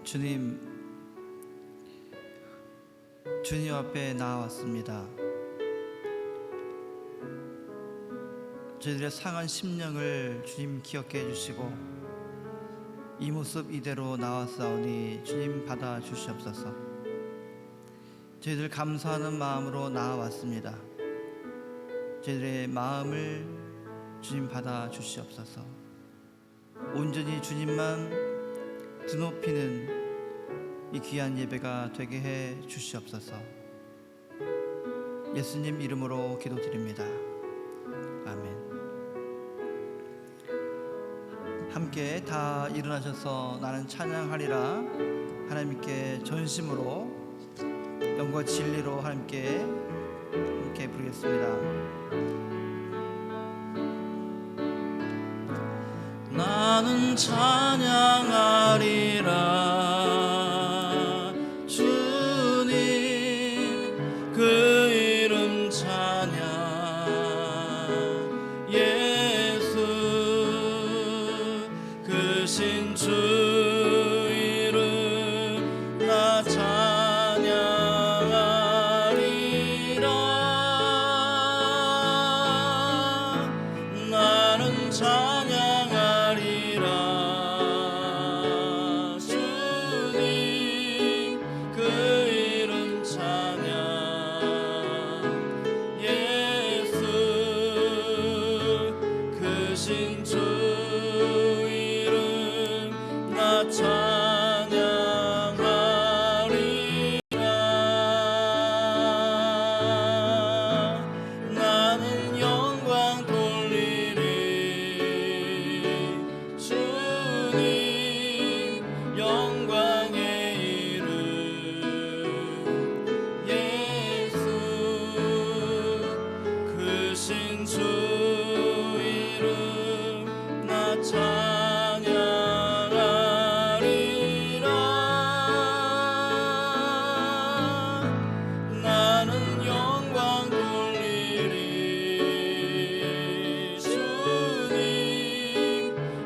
주님 앞에 나왔습니다. 저희들의 상한 심령을 주님 기억해 주시고 이 모습 이대로 나왔사오니 주님 받아 주시옵소서. 저희들 감사하는 마음으로 나와왔습니다. 저희들의 마음을 주님 받아 주시옵소서. 온전히 주님만 드높이는 이 귀한 예배가 되게 해 주시옵소서. 예수님 이름으로 기도드립니다. 아멘. 함께 다 일어나셔서 나는 찬양하리라 하나님께 전심으로 영과 진리로 함께 부르겠습니다. 나는 찬양하리라 주님 그 이름 찬양 예수 그 신주 이름 나 찬양하리라 나는 찬양하리라 주님 그 이름 찬양 예수 그 신주 이름 나 찬양하리라 나는 영광 돌리리 주님 영광의 이름 예수 그 신주 이름 나 찬양하리라 나는 영광 돌리리 주님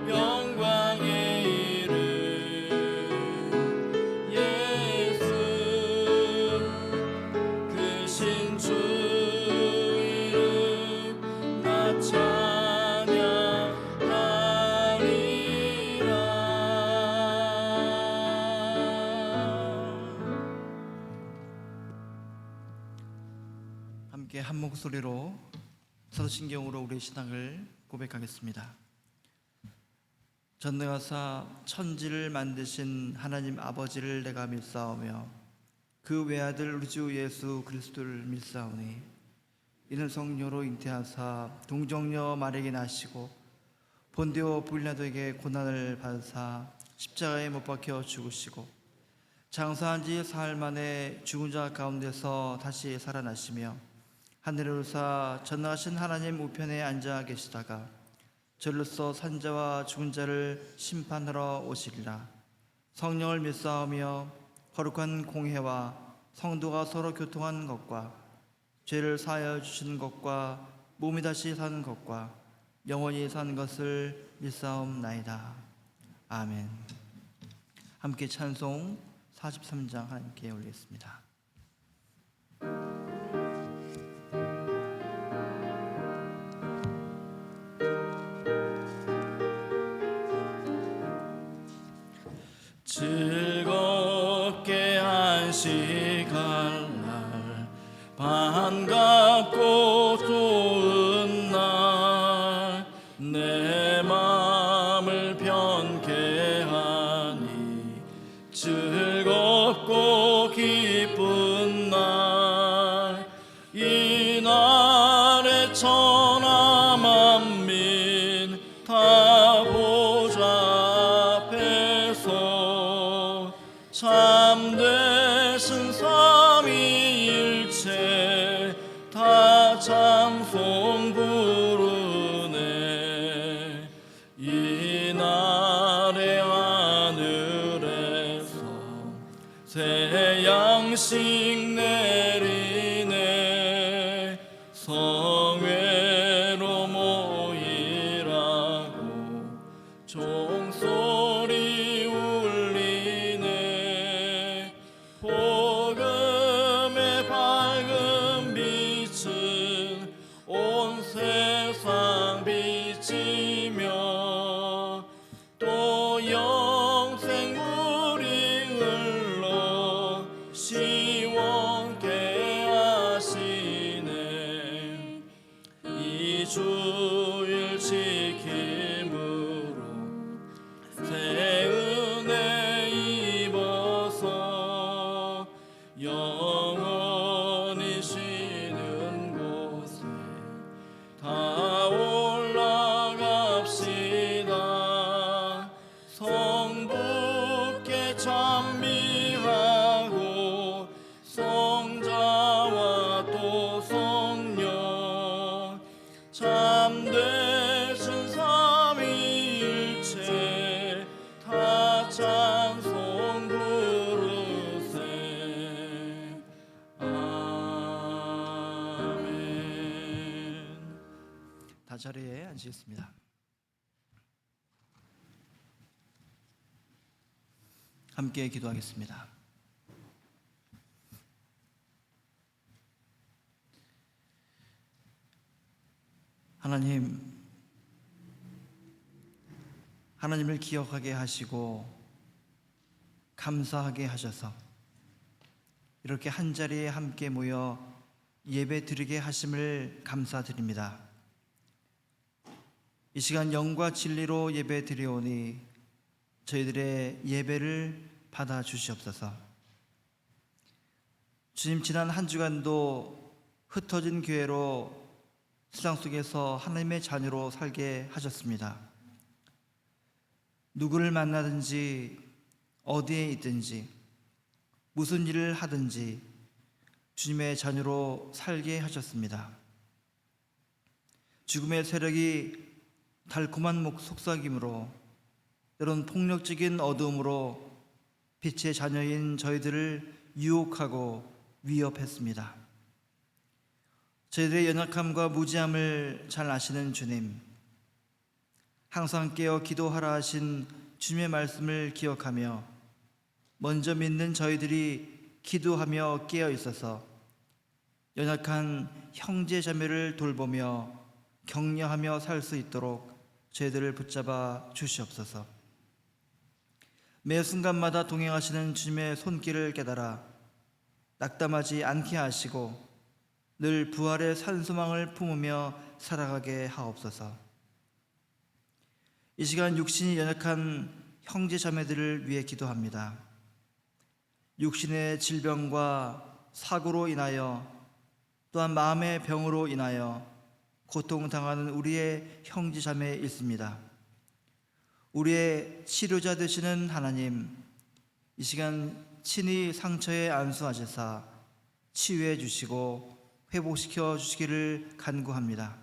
영광의 이름 예수 그 신주 이름 나 찬양하리라 함께 한 목소리로 서신경으로 우리의 신앙을 고백하겠습니다. 전능하사 천지를 만드신 하나님 아버지를 내가 믿사오며 그 외아들 우리 주 예수 그리스도를 믿사오니 이는 성녀로 잉태하사 동정녀 마리아에게 나시고 본디오 빌라도에게 고난을 받으사 십자가에 못 박혀 죽으시고 장사한 지 사흘 만에 죽은 자 가운데서 다시 살아나시며 하늘에 오르사 전능하신 하나님 우편에 앉아 계시다가 절로서 산자와 죽은 자를 심판하러 오시리라. 성령을 믿사오며 거룩한 공회와 성도가 서로 교통하는 것과 죄를 사하여 주시는 것과 몸이 다시 사는 것과 영원히 사는 것을 믿사옵나이다. 아멘. 함께 찬송 43장 하나님께 올리겠습니다. 즐겁게 안식할 날 반갑고 좋은 날 내 마음을 편케 하니 즐겁고 기쁜 날 이 날에 천하 만민 다 보좌 앞에서 참되신 삼위일체 다 찬송 부르네. 이 날의 하늘에서 새 양식 내리네. 성회로 모이라고 종소리 울리네. 자리에 앉으겠습니다. 함께 기도하겠습니다. 하나님을 기억하게 하시고 감사하게 하셔서 이렇게 한자리에 함께 모여 예배 드리게 하심을 감사드립니다. 이 시간 영과 진리로 예배 드리오니 저희들의 예배를 받아 주시옵소서. 주님, 지난 한 주간도 흩어진 교회로 세상 속에서 하나님의 자녀로 살게 하셨습니다. 누구를 만나든지 어디에 있든지 무슨 일을 하든지 주님의 자녀로 살게 하셨습니다. 죽음의 세력이 달콤한 속삭임으로 때론 폭력적인 어두움으로 빛의 자녀인 저희들을 유혹하고 위협했습니다. 저희들의 연약함과 무지함을 잘 아시는 주님, 항상 깨어 기도하라 하신 주님의 말씀을 기억하며 먼저 믿는 저희들이 기도하며 깨어 있어서 연약한 형제 자매를 돌보며 격려하며 살 수 있도록 저희들을 붙잡아 주시옵소서. 매 순간마다 동행하시는 주님의 손길을 깨달아 낙담하지 않게 하시고 늘 부활의 산소망을 품으며 살아가게 하옵소서. 이 시간 육신이 연약한 형제 자매들을 위해 기도합니다. 육신의 질병과 사고로 인하여 또한 마음의 병으로 인하여 고통당하는 우리의 형제 자매 있습니다. 우리의 치료자 되시는 하나님, 이 시간 친히 상처에 안수하시사 치유해 주시고 회복시켜 주시기를 간구합니다.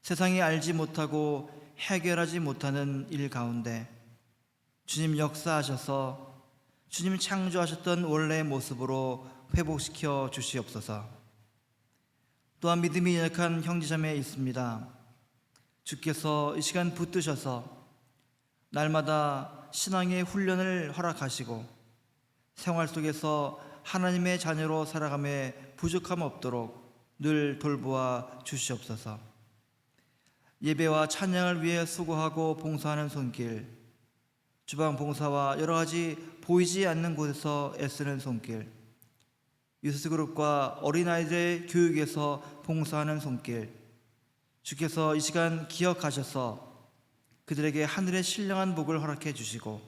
세상이 알지 못하고 해결하지 못하는 일 가운데 주님 역사하셔서 주님 창조하셨던 원래의 모습으로 회복시켜 주시옵소서. 또한 믿음이 연약한 형제자매 있습니다. 주께서 이 시간 붙드셔서 날마다 신앙의 훈련을 허락하시고 생활 속에서 하나님의 자녀로 살아감에 부족함 없도록 늘 돌보아 주시옵소서. 예배와 찬양을 위해 수고하고 봉사하는 손길, 주방 봉사와 여러 가지 보이지 않는 곳에서 애쓰는 손길, 유스그룹과 어린아이들의 교육에서 봉사하는 손길, 주께서 이 시간 기억하셔서 그들에게 하늘의 신령한 복을 허락해 주시고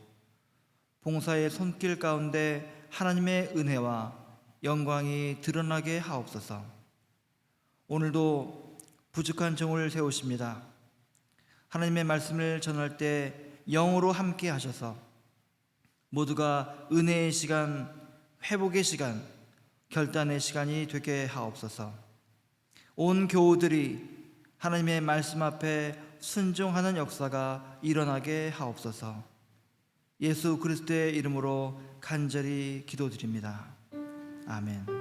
봉사의 손길 가운데 하나님의 은혜와 영광이 드러나게 하옵소서. 오늘도 부족한 종을 세우십니다. 하나님의 말씀을 전할 때 영으로 함께 하셔서 모두가 은혜의 시간, 회복의 시간, 결단의 시간이 되게 하옵소서. 온 교우들이 하나님의 말씀 앞에 순종하는 역사가 일어나게 하옵소서. 예수 그리스도의 이름으로 간절히 기도드립니다. 아멘.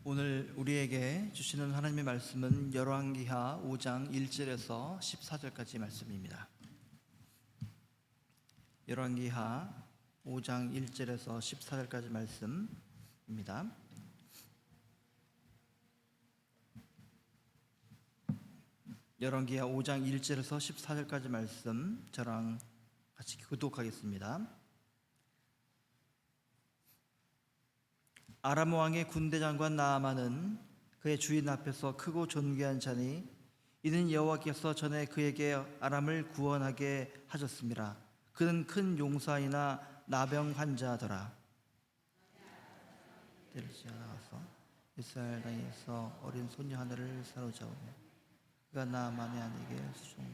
오늘 우리에게 주시는 하나님의 말씀은 열왕기하 5장 1절에서 14절까지 말씀입니다. 열왕기하 5장 1절에서 14절까지 말씀입니다. 열왕기하 5장 1절에서 14절까지 말씀 저랑 같이 교독하겠습니다. 아람 왕의 군대 장관 나아만은 그의 주인 앞에서 크고 존귀한 자니 이는 여호와께서 전에 그에게 아람을 구원하게 하셨습니다. 그는 큰 용사이나 나병 환자더라. 때를 지어 나가서 이스라엘 땅에서 어린 소녀 하나를 사로잡으며 그가 나만의 아내에게 수종.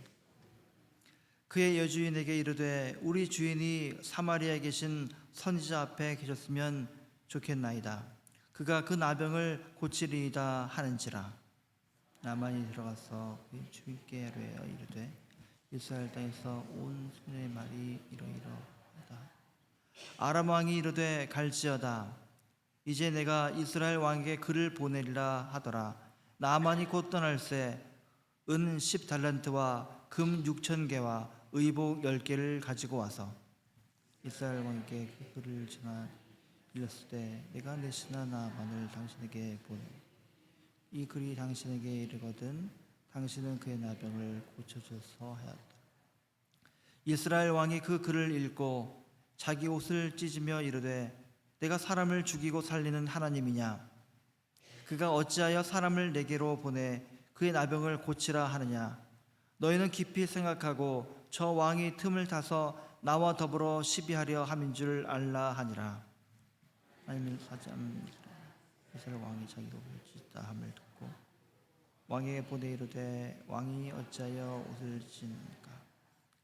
그의 여주인에게 이르되 우리 주인이 사마리아에 계신 선지자 앞에 계셨으면 좋겠나이다. 그가 그 나병을 고치리이다 하는지라. 나만이 들어가서 그의 주인께 아뢰어 이르되 이스라엘 땅에서 온 소년의 말이 이러이러하다. 아람 왕이 이르되 갈지어다. 이제 내가 이스라엘 왕에게 글을 보내리라 하더라. 나만이 곧 떠날새 은 10달란트와 금 6,000개와 의복 10개를 가지고 와서 이스라엘 왕에게 그 글을 전하 일렀을 때 내가 내 신하 나만을 당신에게 보내 이 글이 당신에게 이르거든 당신은 그의 나병을 고쳐줘서 하였다. 이스라엘 왕이 그 글을 읽고 자기 옷을 찢으며 이르되 내가 사람을 죽이고 살리는 하나님이냐? 그가 어찌하여 사람을 내게로 보내 그의 나병을 고치라 하느냐? 너희는 깊이 생각하고 저 왕이 틈을 타서 나와 더불어 시비하려 함인 줄 알라 하니라. 아니면 사장 이스라엘 왕이 자기가 옷을 찢다 함을 듣고 왕에게 보내 이르되 왕이 어찌하여 옷을 찢는가?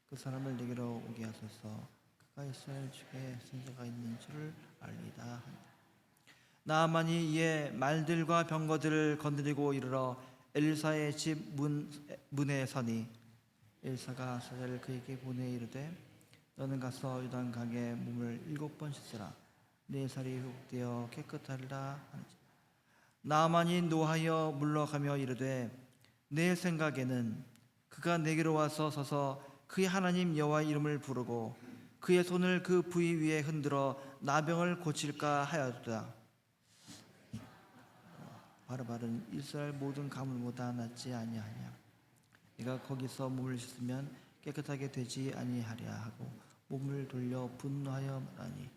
그 사람을 내게로 오게 하소서. 그가 이스라엘 중에 선지자가 있는 줄을 알리다 하니. 나아만이 이에 말들과 병거들을 거느리고 이르러 엘사의 집 문에 서니 엘사가 사자를 그에게 보내 이르되 너는 가서 요단강에 몸을 7번 씻으라. 네 살이 회복되어 깨끗하리라 하니라. 나아만이 노하여 물러가며 이르되 내 생각에는 그가 내게로 와서 서서 그의 하나님 여호와의 이름을 부르고 그의 손을 그 부위 위에 흔들어 나병을 고칠까 하였다. 바르바른 이스라엘 모든 가물보다 낫지 아니하냐? 네가 거기서 몸을 씻으면 깨끗하게 되지 아니하랴 하고 몸을 돌려 분노하여 말하니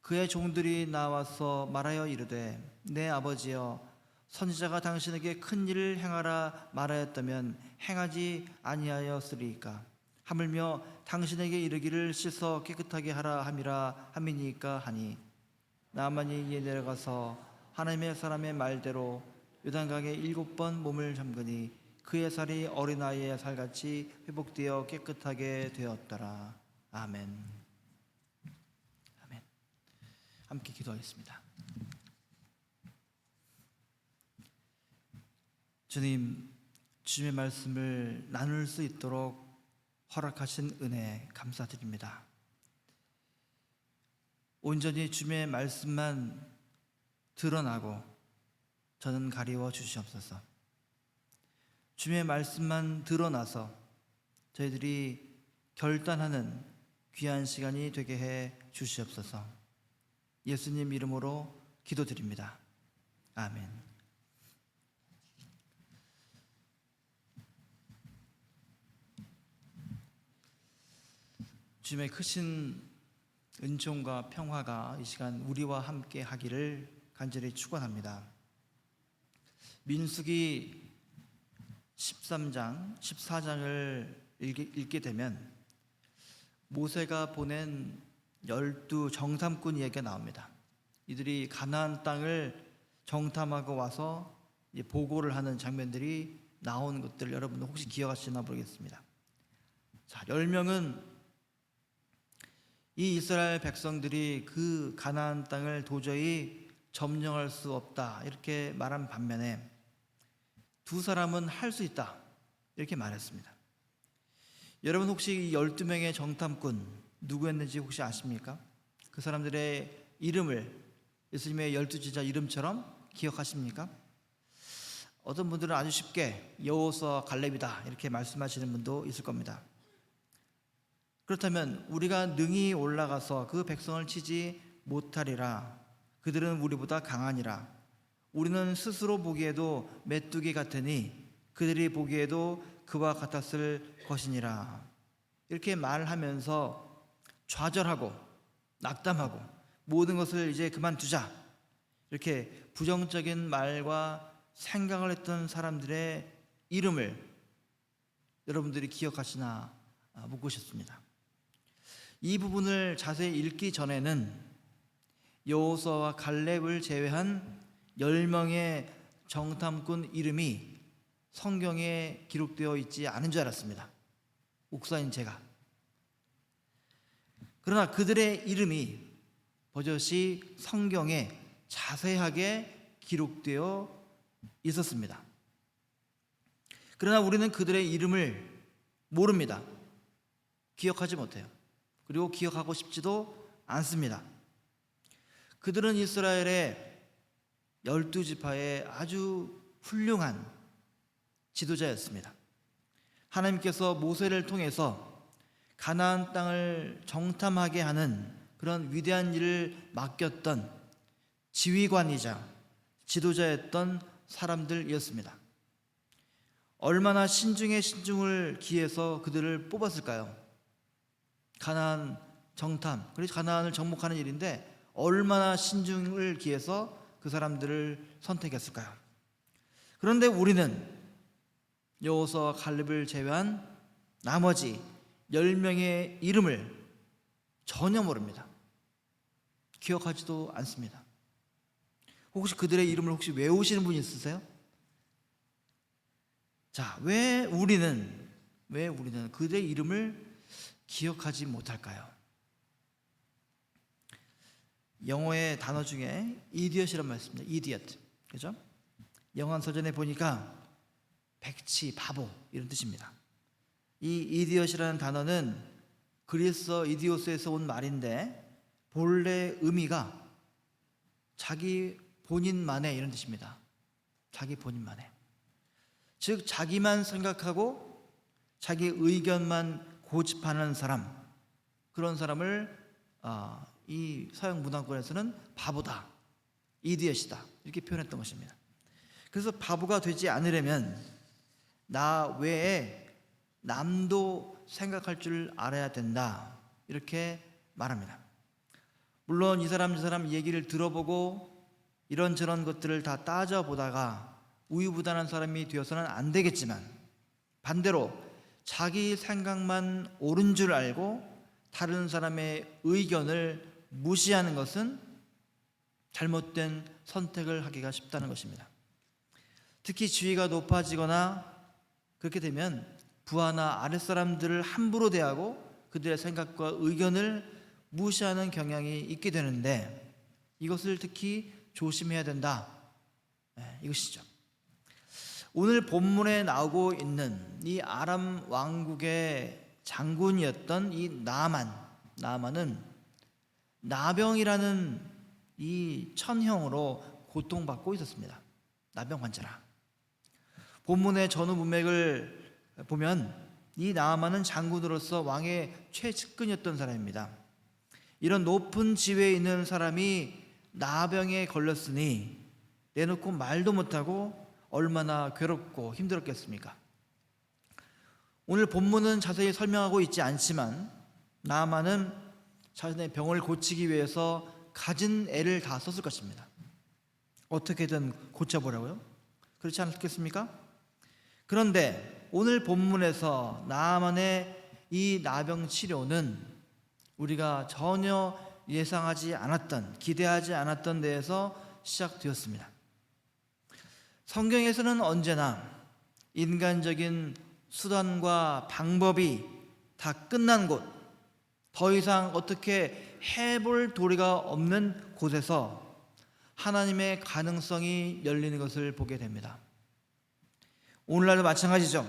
그의 종들이 나와서 말하여 이르되 내 아버지여 선지자가 당신에게 큰 일을 행하라 말하였다면 행하지 아니하였으리이까? 하물며 당신에게 이르기를 씻어 깨끗하게 하라 함이라 함이니까 하니. 나아만이 이에 내려가서 하나님의 사람의 말대로 요단강에 7번 몸을 잠그니 그의 살이 어린아이의 살같이 회복되어 깨끗하게 되었더라. 아멘. 아멘. 함께 기도하겠습니다. 주님, 주님의 말씀을 나눌 수 있도록 허락하신 은혜 감사드립니다. 온전히 주님의 말씀만 드러나고 저는 가리워 주시옵소서. 주님의 말씀만 드러나서 저희들이 결단하는 귀한 시간이 되게 해 주시옵소서. 예수님 이름으로 기도드립니다. 아멘. 주님의 크신 은총과 평화가 이 시간 우리와 함께 하기를 간절히 축원합니다. 민수기 13장, 14장을 읽게 되면 모세가 보낸 12 정탐꾼 이야기가 나옵니다. 이들이 가나안 땅을 정탐하고 와서 보고를 하는 장면들이 나오는 것들 여러분 혹시 기억하시나 모르겠습니다. 자, 10명은 이 이스라엘 백성들이 그 가나안 땅을 도저히 점령할 수 없다 이렇게 말한 반면에 2사람은 할 수 있다 이렇게 말했습니다. 여러분 혹시 이 12명의 정탐꾼 누구였는지 혹시 아십니까? 그 사람들의 이름을 예수님의 12지자 이름처럼 기억하십니까? 어떤 분들은 아주 쉽게 여호수아와 갈렙이다 이렇게 말씀하시는 분도 있을 겁니다. 그렇다면 우리가 능히 올라가서 그 백성을 치지 못하리라. 그들은 우리보다 강하니라. 우리는 스스로 보기에도 메뚜기 같으니 그들이 보기에도 그와 같았을 것이니라. 이렇게 말하면서 좌절하고 낙담하고 모든 것을 이제 그만두자 이렇게 부정적인 말과 생각을 했던 사람들의 이름을 여러분들이 기억하시나 묻고 싶습니다. 이 부분을 자세히 읽기 전에는 여호수아와 갈렙을 제외한 10명의 정탐꾼 이름이 성경에 기록되어 있지 않은 줄 알았습니다. 목사인 제가. 그러나 그들의 이름이 버젓이 성경에 자세하게 기록되어 있었습니다. 그러나 우리는 그들의 이름을 모릅니다. 기억하지 못해요. 그리고 기억하고 싶지도 않습니다. 그들은 이스라엘의 12지파의 아주 훌륭한 지도자였습니다. 하나님께서 모세를 통해서 가나안 땅을 정탐하게 하는 그런 위대한 일을 맡겼던 지휘관이자 지도자였던 사람들이었습니다. 얼마나 신중에 신중을 기해서 그들을 뽑았을까요? 가나안 정탐, 그래서 가나안을 정복하는 일인데 얼마나 신중을 기해서 그 사람들을 선택했을까요? 그런데 우리는 여호수아와 갈렙을 제외한 나머지 10명의 이름을 전혀 모릅니다. 기억하지도 않습니다. 혹시 그들의 이름을 혹시 외우시는 분이 있으세요? 자, 왜 우리는 그들의 이름을 기억하지 못할까요? 영어의 단어 중에 idiot이란 말 있습니다. idiot. 그죠? 영어 서전에 보니까 백치, 바보 이런 뜻입니다. 이 idiot이라는 단어는 그리스어 이디오스에서 온 말인데 본래 의미가 자기 본인만의 이런 뜻입니다. 자기 본인만의. 즉 자기만 생각하고 자기 의견만 고집하는 사람, 그런 사람을 이 서양 문화권에서는 바보다, 이디엇이다 이렇게 표현했던 것입니다. 그래서 바보가 되지 않으려면 나 외에 남도 생각할 줄 알아야 된다 이렇게 말합니다. 물론 이 사람 저 사람 얘기를 들어보고 이런저런 것들을 다 따져보다가 우유부단한 사람이 되어서는 안 되겠지만 반대로 자기 생각만 옳은 줄 알고 다른 사람의 의견을 무시하는 것은 잘못된 선택을 하기가 쉽다는 것입니다. 특히 지위가 높아지거나 그렇게 되면 부하나 아랫사람들을 함부로 대하고 그들의 생각과 의견을 무시하는 경향이 있게 되는데 이것을 특히 조심해야 된다. 이것이죠. 오늘 본문에 나오고 있는 이 아람 왕국의 장군이었던 이 나아만은 나병이라는 이 천형으로 고통받고 있었습니다. 나병 환자라. 본문의 전후 문맥을 보면 이 나아만은 장군으로서 왕의 최측근이었던 사람입니다. 이런 높은 지위에 있는 사람이 나병에 걸렸으니 내놓고 말도 못하고 얼마나 괴롭고 힘들었겠습니까? 오늘 본문은 자세히 설명하고 있지 않지만 나아만은 자신의 병을 고치기 위해서 가진 애를 다 썼을 것입니다. 어떻게든 고쳐보려고요? 그렇지 않겠습니까? 그런데 오늘 본문에서 나아만의 이 나병 치료는 우리가 전혀 예상하지 않았던, 기대하지 않았던 데에서 시작되었습니다. 성경에서는 언제나 인간적인 수단과 방법이 다 끝난 곳, 더 이상 어떻게 해볼 도리가 없는 곳에서 하나님의 가능성이 열리는 것을 보게 됩니다. 오늘날도 마찬가지죠.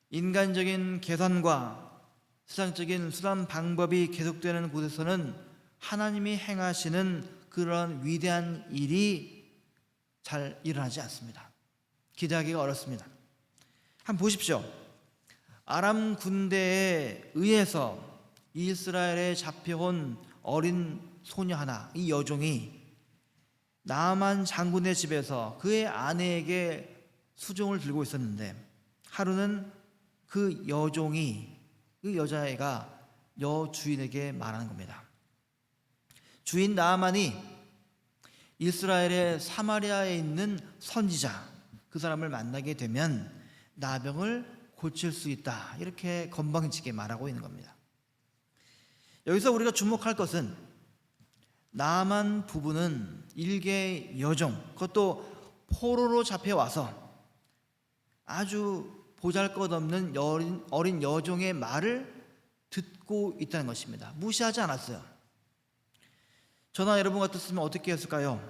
인간적인 계산과 세상적인 수단 방법이 계속되는 곳에서는 하나님이 행하시는 그런 위대한 일이 잘 일어나지 않습니다. 기대하기가 어렵습니다. 한번 보십시오. 아람 군대에 의해서 이스라엘에 잡혀온 어린 소녀 하나, 이 여종이 나아만 장군의 집에서 그의 아내에게 수종을 들고 있었는데 하루는 그 여종이, 그 여자애가 여주인에게 말하는 겁니다. 주인 나아만이 이스라엘의 사마리아에 있는 선지자, 그 사람을 만나게 되면 나병을 고칠 수 있다, 이렇게 건방지게 말하고 있는 겁니다. 여기서 우리가 주목할 것은 나아만 부부는 일개 여종, 그것도 포로로 잡혀와서 아주 보잘것없는 어린 여종의 말을 듣고 있다는 것입니다. 무시하지 않았어요. 저나 여러분 같았으면 어떻게 했을까요?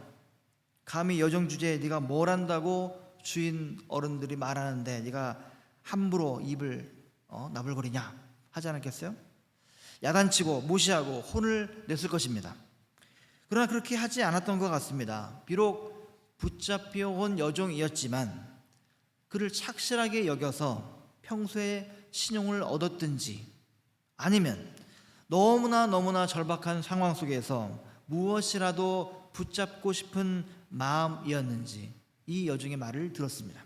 감히 여종 주제에 네가 뭘 안다고 주인 어른들이 말하는데 네가 함부로 입을 나불거리냐 하지 않았겠어요? 야단치고 무시하고 혼을 냈을 것입니다. 그러나 그렇게 하지 않았던 것 같습니다. 비록 붙잡혀온 여종이었지만 그를 착실하게 여겨서 평소에 신용을 얻었든지 아니면 너무나 절박한 상황 속에서 무엇이라도 붙잡고 싶은 마음이었는지 이 여종의 말을 들었습니다.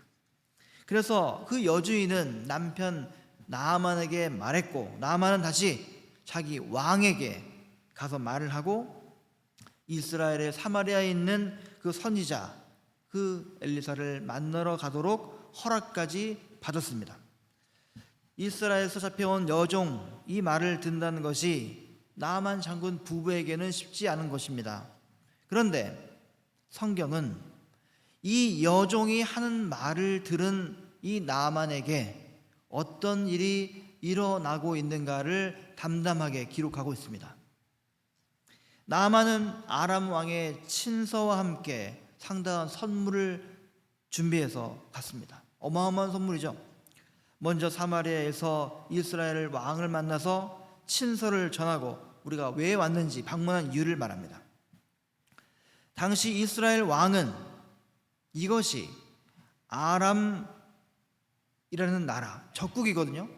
그래서 그 여주인은 남편 나아만에게 말했고 나아만은 다시 자기 왕에게 가서 말을 하고 이스라엘의 사마리아에 있는 그 선지자 그 엘리사를 만나러 가도록 허락까지 받았습니다. 이스라엘에서 잡혀온 여종 이 말을 듣는다는 것이 나아만 장군 부부에게는 쉽지 않은 것입니다. 그런데 성경은 이 여종이 하는 말을 들은 이 나아만에게 어떤 일이 일어나고 있는가를 담담하게 기록하고 있습니다. 나아만은 아람 왕의 친서와 함께 상당한 선물을 준비해서 갔습니다. 어마어마한 선물이죠. 먼저 사마리아에서 이스라엘 왕을 만나서 친서를 전하고 우리가 왜 왔는지 방문한 이유를 말합니다. 당시 이스라엘 왕은 이것이 아람이라는 나라, 적국이거든요.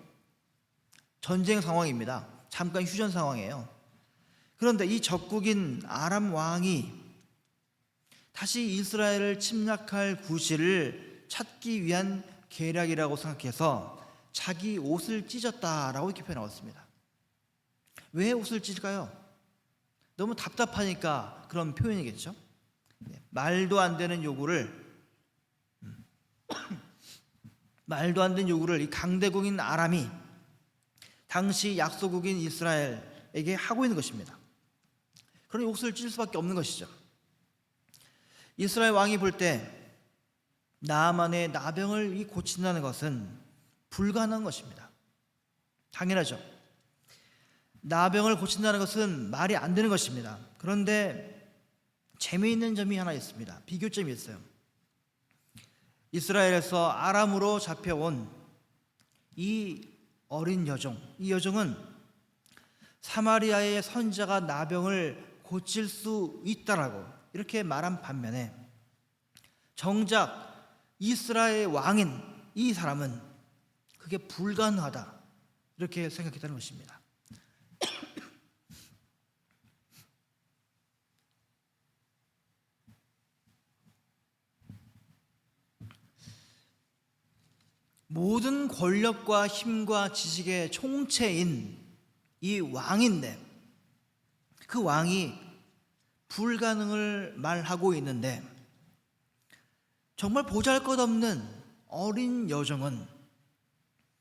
전쟁 상황입니다. 잠깐 휴전 상황이에요. 그런데 이 적국인 아람 왕이 다시 이스라엘을 침략할 구실을 찾기 위한 계략이라고 생각해서 자기 옷을 찢었다라고 이렇게 표현하고 있습니다. 왜 옷을 찢을까요? 너무 답답하니까 그런 표현이겠죠. 말도 안 되는 요구를 이 강대국인 아람이 당시 약소국인 이스라엘에게 하고 있는 것입니다. 그러니 옷을 찢을 수밖에 없는 것이죠. 이스라엘 왕이 볼 때 나아만의 나병을 고친다는 것은 불가능한 것입니다. 당연하죠. 나병을 고친다는 것은 말이 안 되는 것입니다. 그런데 재미있는 점이 하나 있습니다. 비교점이 있어요. 이스라엘에서 아람으로 잡혀온 이 어린 여종, 이 여종은 사마리아의 선지자가 나병을 고칠 수 있다라고 이렇게 말한 반면에 정작 이스라엘 왕인 이 사람은 그게 불가능하다 이렇게 생각했다는 것입니다. 모든 권력과 힘과 지식의 총체인 이 왕인데 그 왕이 불가능을 말하고 있는데 정말 보잘것없는 어린 여종은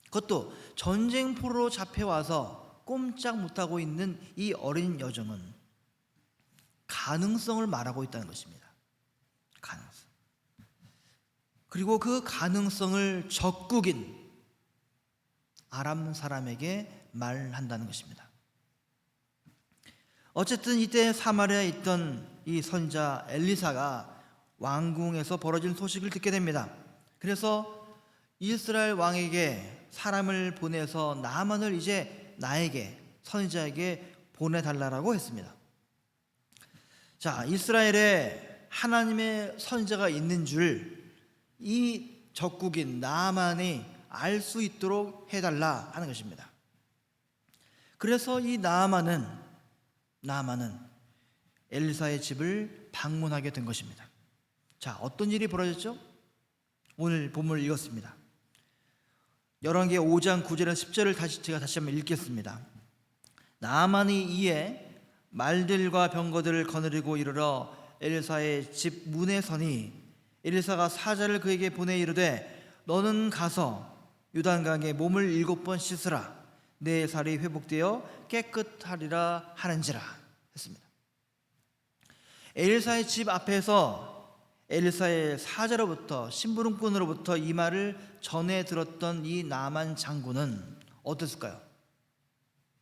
그것도 전쟁포로 잡혀와서 꼼짝 못하고 있는 이 어린 여종은 가능성을 말하고 있다는 것입니다. 가능성. 그리고 그 가능성을 적국인 아람 사람에게 말한다는 것입니다. 어쨌든 이때 사마리아에 있던 이 선지자 엘리사가 왕궁에서 벌어진 소식을 듣게 됩니다. 그래서 이스라엘 왕에게 사람을 보내서 나아만을 이제 나에게 선지자에게 보내달라고 했습니다. 자, 이스라엘에 하나님의 선지자가 있는 줄 이 적국인 나아만이 알 수 있도록 해달라 하는 것입니다. 그래서 이 나아만은 엘리사의 집을 방문하게 된 것입니다. 자, 어떤 일이 벌어졌죠? 오늘 본문을 읽었습니다. 열왕기하 5장 9절에서 10절을 제가 다시 한번 읽겠습니다. 나아만이 이에 말들과 병거들을 거느리고 이르러 엘리사의 집 문에 서니 엘리사가 사자를 그에게 보내 이르되 너는 가서 요단강에 몸을 7번 씻으라 내 살이 회복되어 깨끗하리라 하는지라 했습니다. 엘리사의 집 앞에서 엘리사의 사자로부터, 심부름꾼으로부터 이 말을 전해 들었던 이 나만 장군은 어땠을까요?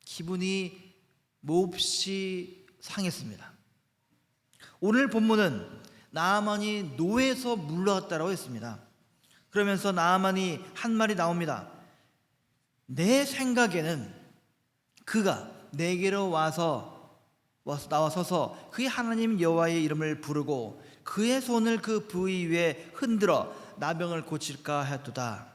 기분이 몹시 상했습니다. 오늘 본문은 나아만이 노에서 물러갔다라고 했습니다. 그러면서 나아만이 한 말이 나옵니다. 내 생각에는 그가 내게로 나와서서 그의 하나님 여호와의 이름을 부르고 그의 손을 그 부위 위에 흔들어 나병을 고칠까 하였도다.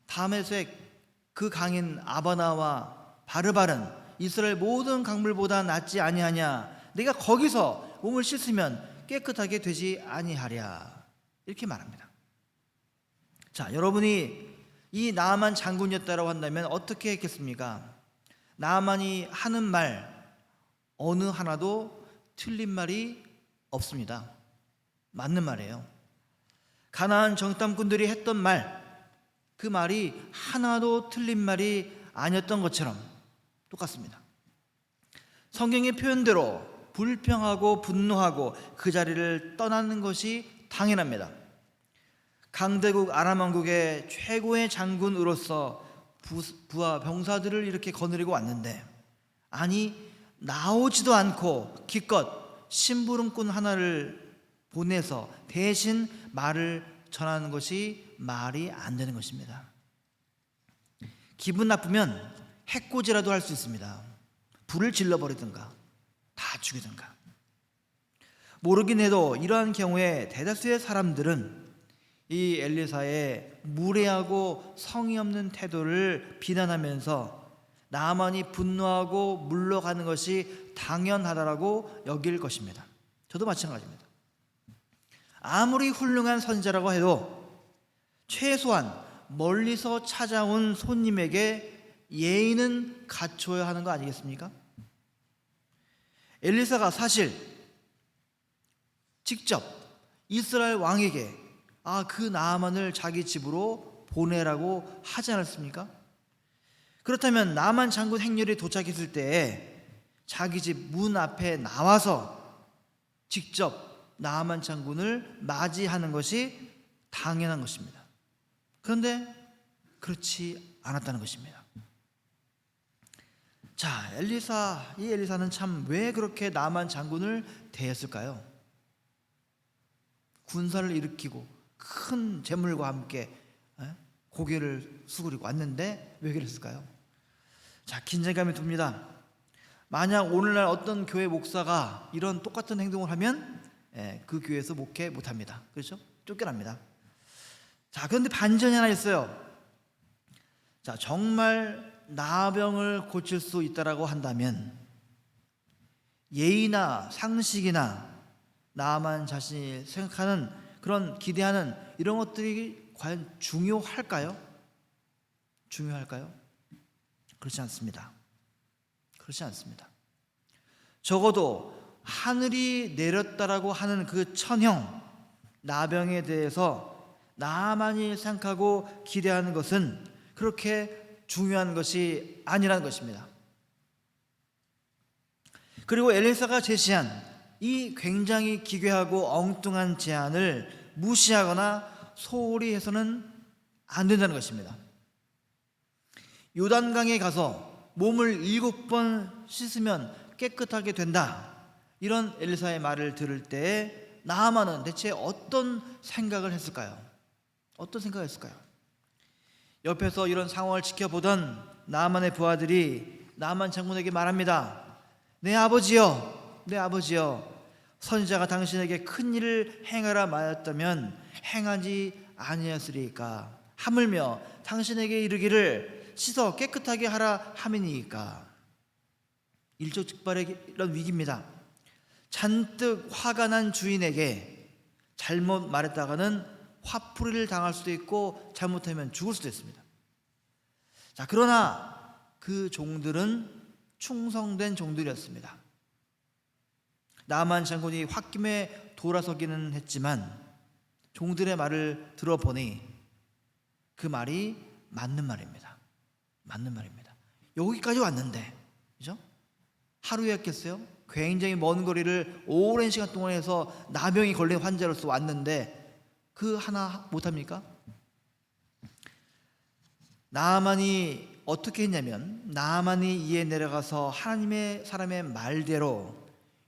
다메섹 그 강인 아바나와 바르바른 이스라엘 모든 강물보다 낫지 아니하냐. 내가 거기서 몸을 씻으면 깨끗하게 되지 아니하랴. 이렇게 말합니다. 자, 여러분이 이 나아만 장군이었다고 한다면 어떻게 했겠습니까? 나아만이 하는 말 어느 하나도 틀린 말이 없습니다. 맞는 말이에요. 가나안 정탐꾼들이 했던 말, 그 말이 하나도 틀린 말이 아니었던 것처럼 똑같습니다. 성경의 표현대로 불평하고 분노하고 그 자리를 떠나는 것이 당연합니다. 강대국 아람 왕국의 최고의 장군으로서 부하 병사들을 이렇게 거느리고 왔는데, 아니 나오지도 않고 기껏 심부름꾼 하나를 보내서 대신 말을 전하는 것이 말이 안 되는 것입니다. 기분 나쁘면 해코지라도 할 수 있습니다. 불을 질러버리든가 다 죽이든가. 모르긴 해도 이러한 경우에 대다수의 사람들은 이 엘리사의 무례하고 성의 없는 태도를 비난하면서 나아만이 분노하고 물러가는 것이 당연하다라고 여길 것입니다. 저도 마찬가지입니다. 아무리 훌륭한 선지자라고 해도 최소한 멀리서 찾아온 손님에게 예의는 갖춰야 하는 거 아니겠습니까? 엘리사가 사실 직접 이스라엘 왕에게 그 나아만을 자기 집으로 보내라고 하지 않았습니까? 그렇다면 나아만 장군 행렬이 도착했을 때 자기 집 문 앞에 나와서 직접 나아만 장군을 맞이하는 것이 당연한 것입니다. 그런데 그렇지 않았다는 것입니다. 자, 이 엘리사는 참 왜 그렇게 나아만 장군을 대했을까요? 군사를 일으키고 큰 재물과 함께 고개를 수그리고 왔는데 왜 그랬을까요? 자, 긴장감이 듭니다. 만약 오늘날 어떤 교회 목사가 이런 똑같은 행동을 하면 그 교회에서 목회 못합니다. 그렇죠? 쫓겨납니다. 자, 그런데 반전이 하나 있어요. 자, 정말 나병을 고칠 수 있다라고 한다면 예의나 상식이나 나만 자신이 생각하는 그런 기대하는 이런 것들이 과연 중요할까요? 중요할까요? 그렇지 않습니다. 그렇지 않습니다. 적어도 하늘이 내렸다라고 하는 그 천형 나병에 대해서 나만이 생각하고 기대하는 것은 그렇게 중요한 것이 아니라는 것입니다. 그리고 엘리사가 제시한 이 굉장히 기괴하고 엉뚱한 제안을 무시하거나 소홀히 해서는 안 된다는 것입니다. 요단강에 가서 몸을 7번 씻으면 깨끗하게 된다, 이런 엘리사의 말을 들을 때 나아만은 대체 어떤 생각을 했을까요? 어떤 생각을 했을까요? 옆에서 이런 상황을 지켜보던 나아만의 부하들이 나아만 장군에게 말합니다. 내 아버지여, 내 아버지여, 선지자가 당신에게 큰 일을 행하라 말했다면 행하지 아니하였으리까? 하물며 당신에게 이르기를 씻어 깨끗하게 하라 함이니까? 일촉즉발의 이런 위기입니다. 잔뜩 화가 난 주인에게 잘못 말했다가는 화풀이를 당할 수도 있고 잘못하면 죽을 수도 있습니다. 자, 그러나 그 종들은 충성된 종들이었습니다. 나아만 장군이 홧김에 돌아서기는 했지만 종들의 말을 들어보니 그 말이 맞는 말입니다. 맞는 말입니다. 여기까지 왔는데, 그죠? 하루였겠어요? 굉장히 먼 거리를 오랜 시간 동안 해서 나병이 걸린 환자로서 왔는데 그 하나 못합니까? 나아만이 어떻게 했냐면, 나아만이 이에 내려가서 하나님의 사람의 말대로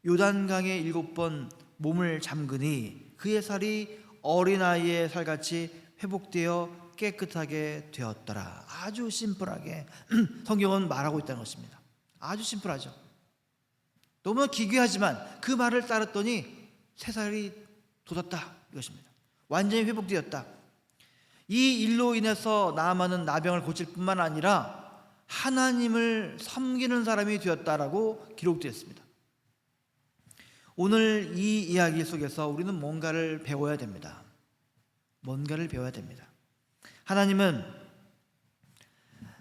요단강에 7번 몸을 잠그니 그의 살이 어린아이의 살같이 회복되어 깨끗하게 되었더라. 아주 심플하게 성경은 말하고 있다는 것입니다. 아주 심플하죠. 너무나 기괴하지만 그 말을 따랐더니 새 살이 돋았다 이것입니다. 완전히 회복되었다. 이 일로 인해서 나아만은 나병을 고칠 뿐만 아니라 하나님을 섬기는 사람이 되었다라고 기록되었습니다. 오늘 이 이야기 속에서 우리는 뭔가를 배워야 됩니다. 뭔가를 배워야 됩니다. 하나님은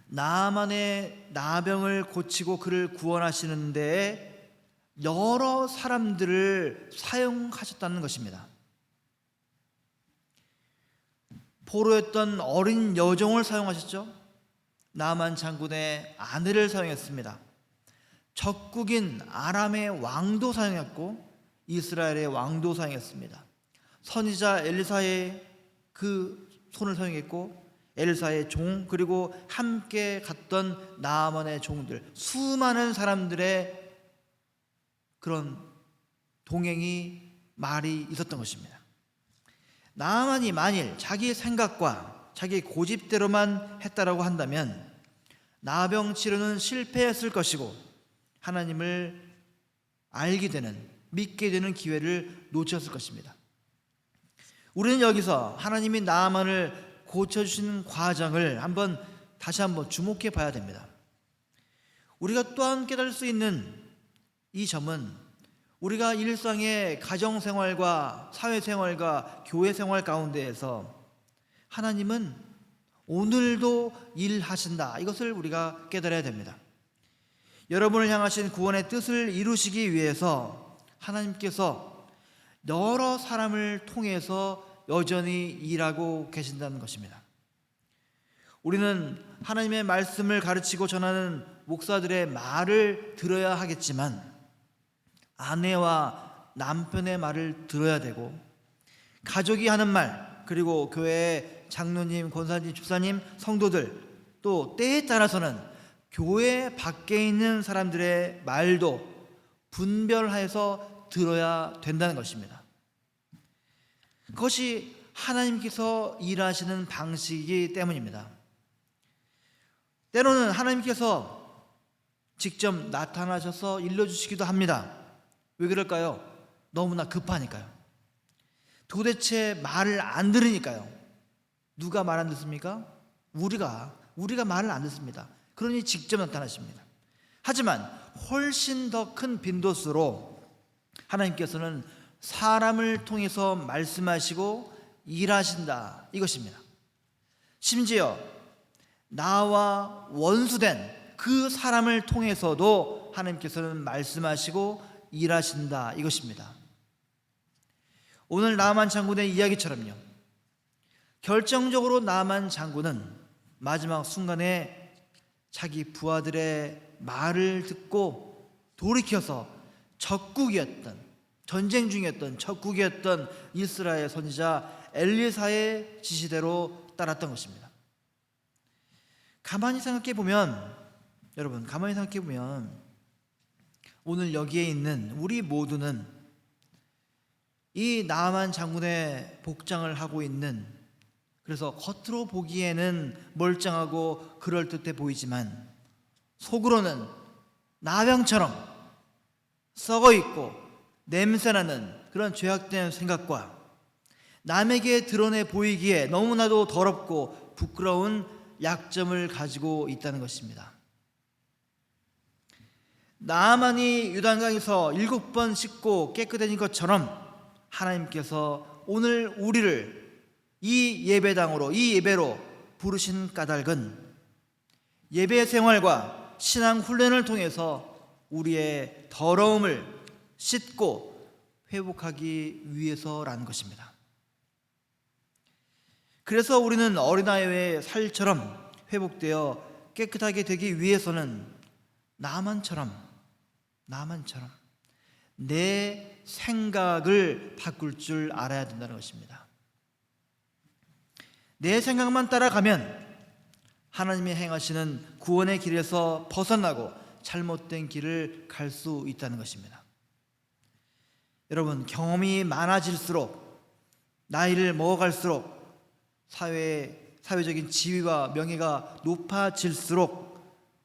나아만의 나병을 고치고 그를 구원하시는 데에 여러 사람들을 사용하셨다는 것입니다. 포로였던 어린 여종을 사용하셨죠. 나아만 장군의 아내를 사용했습니다. 적국인 아람의 왕도 사용했고 이스라엘의 왕도 사용했습니다. 선지자 엘리사의 그 손을 사용했고 엘리사의 종, 그리고 함께 갔던 나아만의 종들, 수많은 사람들의 그런 동행이 말이 있었던 것입니다. 나아만이 만일 자기 생각과 자기 고집대로만 했다라고 한다면 나병 치료는 실패했을 것이고 하나님을 알게 되는, 믿게 되는 기회를 놓쳤을 것입니다. 우리는 여기서 하나님이 나아만을 고쳐주시는 과정을 다시 한번 주목해 봐야 됩니다. 우리가 또한 깨달을 수 있는 이 점은 우리가 일상의 가정생활과 사회생활과 교회생활 가운데에서 하나님은 오늘도 일하신다, 이것을 우리가 깨달아야 됩니다. 여러분을 향하신 구원의 뜻을 이루시기 위해서 하나님께서 여러 사람을 통해서 여전히 일하고 계신다는 것입니다. 우리는 하나님의 말씀을 가르치고 전하는 목사들의 말을 들어야 하겠지만 아내와 남편의 말을 들어야 되고, 가족이 하는 말, 그리고 교회 장로님, 권사님, 집사님, 성도들, 또 때에 따라서는 교회 밖에 있는 사람들의 말도 분별해서 들어야 된다는 것입니다. 그것이 하나님께서 일하시는 방식이기 때문입니다. 때로는 하나님께서 직접 나타나셔서 일러주시기도 합니다. 왜 그럴까요? 너무나 급하니까요. 도대체 말을 안 들으니까요. 누가 말 안 듣습니까? 우리가 말을 안 듣습니다. 그러니 직접 나타나십니다. 하지만 훨씬 더 큰 빈도수로 하나님께서는 사람을 통해서 말씀하시고 일하신다, 이것입니다. 심지어 나와 원수된 그 사람을 통해서도 하나님께서는 말씀하시고 일하신다, 이것입니다. 오늘 나아만 장군의 이야기처럼요, 결정적으로 나아만 장군은 마지막 순간에 자기 부하들의 말을 듣고 돌이켜서 전쟁 중이었던 적국이었던 이스라엘 선지자 엘리사의 지시대로 따랐던 것입니다. 여러분 가만히 생각해 보면 오늘 여기에 있는 우리 모두는 이 나아만 장군의 복장을 하고 있는, 그래서 겉으로 보기에는 멀쩡하고 그럴듯해 보이지만 속으로는 나병처럼 썩어 있고 냄새나는 그런 죄악된 생각과 남에게 드러내 보이기에 너무나도 더럽고 부끄러운 약점을 가지고 있다는 것입니다. 나아만이 요단강에서 7번 씻고 깨끗해진 것처럼 하나님께서 오늘 우리를 이 예배로 부르신 까닭은 예배 생활과 신앙 훈련을 통해서 우리의 더러움을 씻고 회복하기 위해서라는 것입니다. 그래서 우리는 어린아이의 살처럼 회복되어 깨끗하게 되기 위해서는 나아만처럼 내 생각을 바꿀 줄 알아야 된다는 것입니다. 내 생각만 따라가면 하나님이 행하시는 구원의 길에서 벗어나고 잘못된 길을 갈 수 있다는 것입니다. 여러분, 경험이 많아질수록, 나이를 먹어갈수록 사회적인 지위와 명예가 높아질수록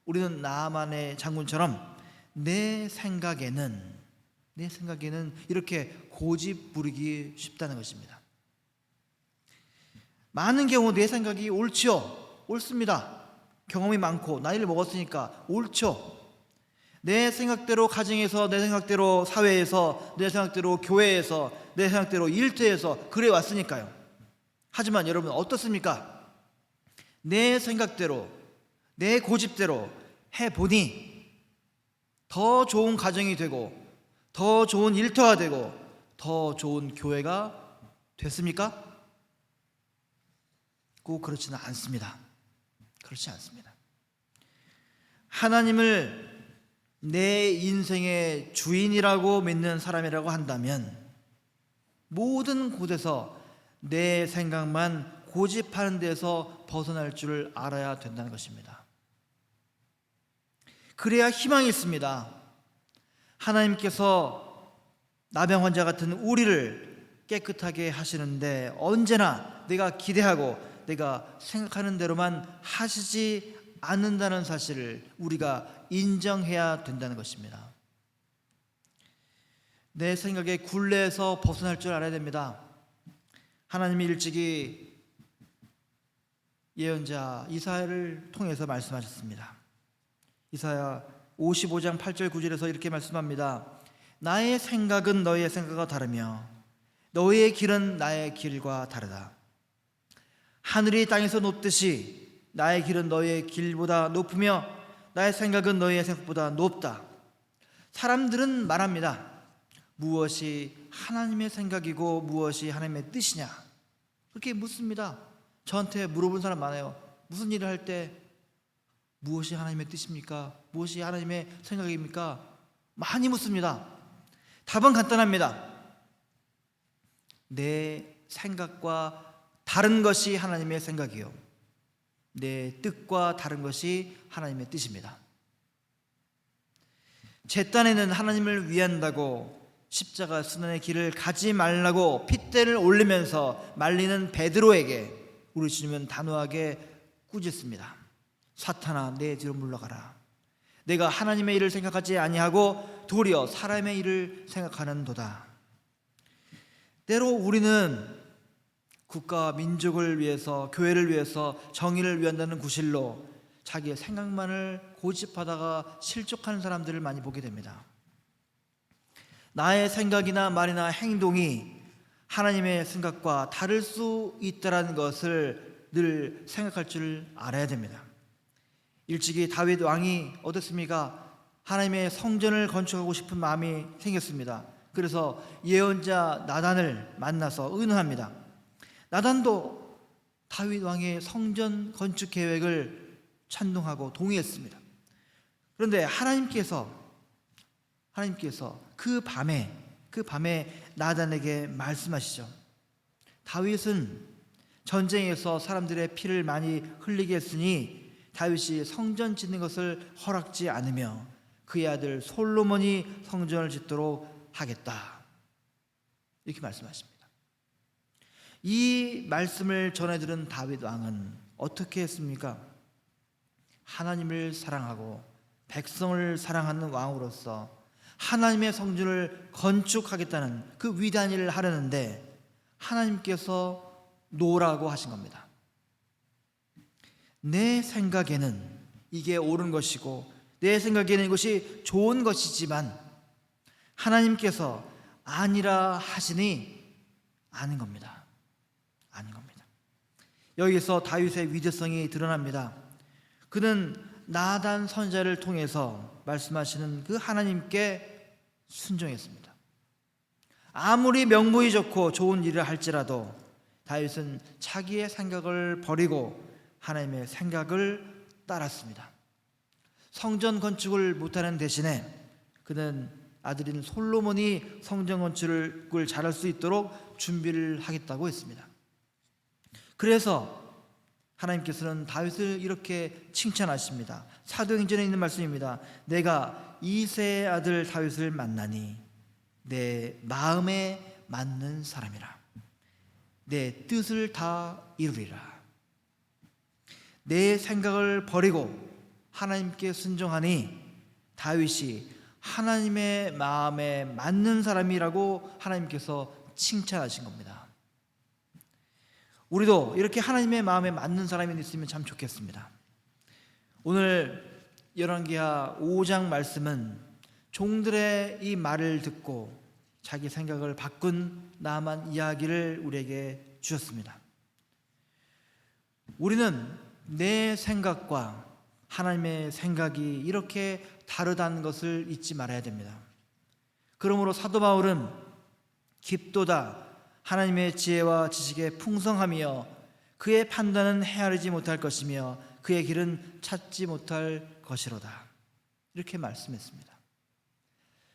우리는 나만의 장군처럼 내 생각에는 이렇게 고집 부리기 쉽다는 것입니다. 많은 경우 내 생각이 옳습니다. 경험이 많고 나이를 먹었으니까 옳죠. 내 생각대로 가정에서, 내 생각대로 사회에서, 내 생각대로 교회에서, 내 생각대로 일터에서 그래 왔으니까요. 하지만 여러분, 어떻습니까? 내 생각대로, 내 고집대로 해보니 더 좋은 가정이 되고, 더 좋은 일터가 되고, 더 좋은 교회가 됐습니까? 꼭 그렇지는 않습니다. 그렇지 않습니다. 하나님을 내 인생의 주인이라고 믿는 사람이라고 한다면 모든 곳에서 내 생각만 고집하는 데서 벗어날 줄 알아야 된다는 것입니다. 그래야 희망이 있습니다. 하나님께서 나병 환자 같은 우리를 깨끗하게 하시는데 언제나 내가 기대하고 내가 생각하는 대로만 하시지 않는다는 사실을 우리가 인정해야 된다는 것입니다. 내 생각의 굴레에서 벗어날 줄 알아야 됩니다. 하나님이 일찍이 예언자 이사야를 통해서 말씀하셨습니다. 이사야 55장 8절 9절에서 이렇게 말씀합니다. 나의 생각은 너희의 생각과 다르며 너희의 길은 나의 길과 다르다. 하늘이 땅에서 높듯이 나의 길은 너희의 길보다 높으며 나의 생각은 너희의 생각보다 높다. 사람들은 말합니다. 무엇이 하나님의 생각이고 무엇이 하나님의 뜻이냐? 그렇게 묻습니다. 저한테 물어본 사람 많아요. 무슨 일을 할 때 무엇이 하나님의 뜻입니까? 무엇이 하나님의 생각입니까? 많이 묻습니다. 답은 간단합니다. 내 생각과 다른 것이 하나님의 생각이요, 내 뜻과 다른 것이 하나님의 뜻입니다. 제 딴에는 하나님을 위한다고 십자가 순환의 길을 가지 말라고 핏대를 올리면서 말리는 베드로에게 우리 주님은 단호하게 꾸짖습니다. 사탄아, 내 뒤로 물러가라. 내가 하나님의 일을 생각하지 아니하고 도리어 사람의 일을 생각하는도다. 때로 우리는 국가와 민족을 위해서, 교회를 위해서, 정의를 위한다는 구실로 자기의 생각만을 고집하다가 실족하는 사람들을 많이 보게 됩니다. 나의 생각이나 말이나 행동이 하나님의 생각과 다를 수 있다는 것을 늘 생각할 줄 알아야 됩니다. 일찍이 다윗 왕이 어떻습니까? 하나님의 성전을 건축하고 싶은 마음이 생겼습니다. 그래서 예언자 나단을 만나서 의논합니다. 나단도 다윗 왕의 성전 건축 계획을 찬동하고 동의했습니다. 그런데 하나님께서 그 밤에 나단에게 말씀하시죠. 다윗은 전쟁에서 사람들의 피를 많이 흘리게 했으니 다윗이 성전 짓는 것을 허락지 않으며 그의 아들 솔로몬이 성전을 짓도록 하겠다. 이렇게 말씀하십니다. 이 말씀을 전해들은 다윗 왕은 어떻게 했습니까? 하나님을 사랑하고 백성을 사랑하는 왕으로서 하나님의 성전을 건축하겠다는 그 위대한 일을 하려는데 하나님께서 노라고 하신 겁니다. 내 생각에는 이게 옳은 것이고 내 생각에는 이것이 좋은 것이지만 하나님께서 아니라 하시니 아닌 겁니다. 아닌 겁니다. 여기서 다윗의 위대성이 드러납니다. 그는 나단 선지자를 통해서 말씀하시는 그 하나님께 순종했습니다. 아무리 명분이 좋고 좋은 일을 할지라도 다윗은 자기의 생각을 버리고 하나님의 생각을 따랐습니다. 성전 건축을 못하는 대신에 그는 아들인 솔로몬이 성전 건축을 잘할 수 있도록 준비를 하겠다고 했습니다. 그래서 하나님께서는 다윗을 이렇게 칭찬하십니다. 사도행전에 있는 말씀입니다. 내가 이새의 아들 다윗을 만나니 내 마음에 맞는 사람이라. 내 뜻을 다 이루리라. 내 생각을 버리고 하나님께 순종하니 다윗이 하나님의 마음에 맞는 사람이라고 하나님께서 칭찬하신 겁니다. 우리도 이렇게 하나님의 마음에 맞는 사람이 있으면 참 좋겠습니다. 오늘 열왕기하 5장 말씀은 종들의 이 말을 듣고 자기 생각을 바꾼 나만 이야기를 우리에게 주셨습니다. 우리는 내 생각과 하나님의 생각이 이렇게 다르다는 것을 잊지 말아야 됩니다. 그러므로 사도 바울은 깊도다 하나님의 지혜와 지식에 풍성하며 그의 판단은 헤아리지 못할 것이며 그의 길은 찾지 못할 것이로다, 이렇게 말씀했습니다.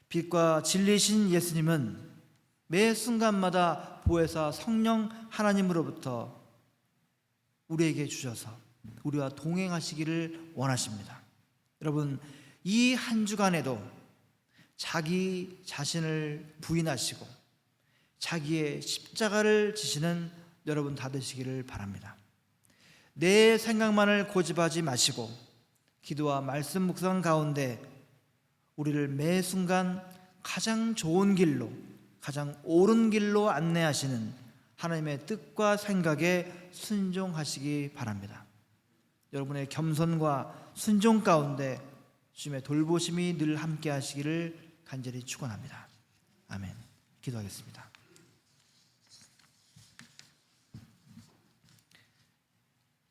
빛과 진리이신 예수님은 매 순간마다 보혜사 성령 하나님으로부터 우리에게 주셔서 우리와 동행하시기를 원하십니다. 여러분, 이 한 주간에도 자기 자신을 부인하시고 자기의 십자가를 지시는 여러분 다 되시기를 바랍니다. 내 생각만을 고집하지 마시고 기도와 말씀 묵상 가운데 우리를 매 순간 가장 좋은 길로, 가장 옳은 길로 안내하시는 하나님의 뜻과 생각에 순종하시기 바랍니다. 여러분의 겸손과 순종 가운데 주님의 돌보심이 늘 함께 하시기를 간절히 축원합니다. 아멘. 기도하겠습니다.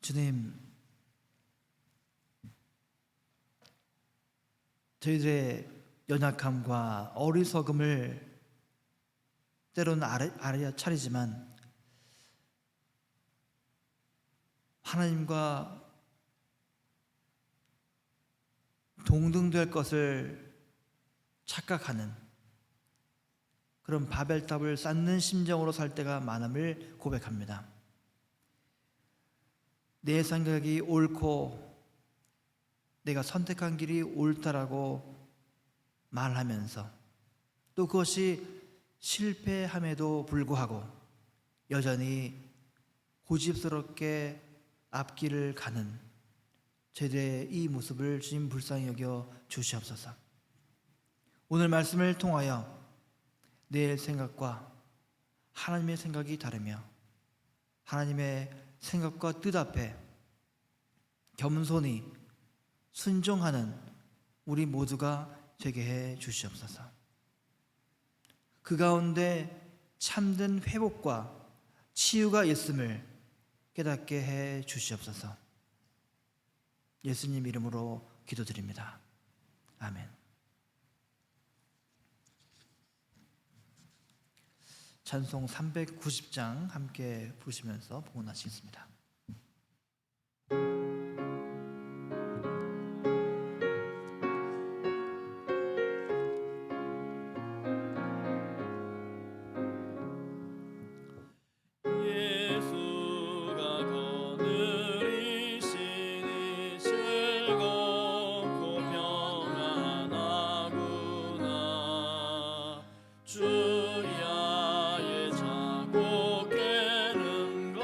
주님, 저희들의 연약함과 어리석음을 때로는 알아차리지만 하나님과 동등될 것을 착각하는 그런 바벨탑을 쌓는 심정으로 살 때가 많음을 고백합니다. 내 생각이 옳고 내가 선택한 길이 옳다라고 말하면서 또 그것이 실패함에도 불구하고 여전히 고집스럽게 앞길을 가는 저희들의 이 모습을 주님 불쌍히 여겨 주시옵소서. 오늘 말씀을 통하여 내 생각과 하나님의 생각이 다르며 하나님의 생각과 뜻 앞에 겸손히 순종하는 우리 모두가 되게 해 주시옵소서. 그 가운데 참된 회복과 치유가 있음을 깨닫게 해 주시옵소서. 예수님 이름으로 기도드립니다. 아멘. 찬송 390장 함께 부르시면서 봉헌하시겠습니다. 주야의 자고 깨는 것